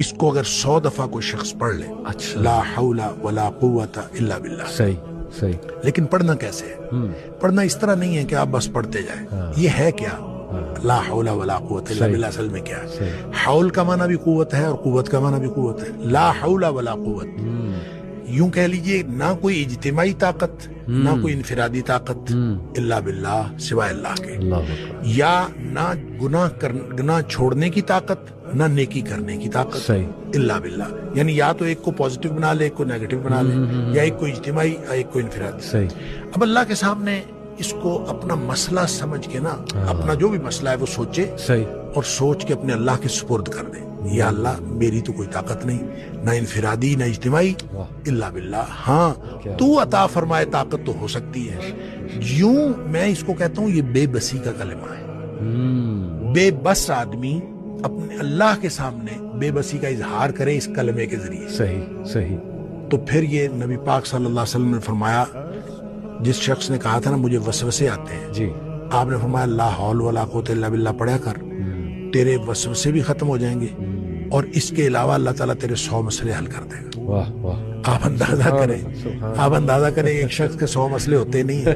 इसको अगर 100 दफा कोई शख्स पढ़ ले, अच्छा, ला हौला वला कुव्वता इल्ला बिल्लाह, सही सही। लेकिन पढ़ना कैसे है? पढ़ना इस तरह नहीं है कि आप बस पढ़ते जाएं। हाँ। ये है क्या? हाँ। ला हौला वला कुव्वता इल्ला सही। बिल्लाह असल में क्या है? सही। हौल का माना भी कुव्वत है और कुव्वत का माना भी कुव्वत है। ला हौला वला कुव्वत, यूं कह लीजिए ना कोई इज्तिमाई ताकत ना कोई इनफिरादी ताकत, इल्ला बिल्लाह, सिवाय अल्लाह के। अल्लाह अकबर। या ना गुनाह छोड़ने की ताकत ना नेकी करने की ताकत, सही। इल्ला बिल्लाह। यानी या तो एक को पॉजिटिव बना ले, एक को नेगेटिव बना ले, या एक को इज्तिमाई या एक को इनफिरादी। सही। अब अल्लाह के सामने इसको अपना मसला समझ के ना, अपना जो भी मसला है वो सोचे सही। और सोच के अपने अल्लाह के सुपुर्द कर दे। या अल्लाह, मेरी तो कोई ताकत नहीं, ना इनफिरादी ना इज्तिमाई, इल्ला बिल्लाह। हाँ, तू अता फरमाए ताकत तो हो सकती है। यूं मैं इसको कहता हूं, ये बेबसी का कलमा है। बेबस आदमी अपने अल्लाह के सामने बेबसी का इजहार करे इस कलमे के जरिए। सही सही। तो फिर ये नबी पाक सल्लल्लाहु अलैहि वसल्लम ने फरमाया, जिस शख्स ने कहा था ना मुझे वसवसे आते हैं, जी, आपने फरमाया ला हौल वला कुव्वता इल्ला बिल्लाह पढ़ा कर, तेरे वसवसे भी खत्म हो जाएंगे और इसके अलावा अल्लाह ताला तेरे 100 मसले हल कर देगा। वाह वाह। आप अंदाजा करें, आप अंदाजा करें, एक शख्स के 100 मसले होते नहीं है।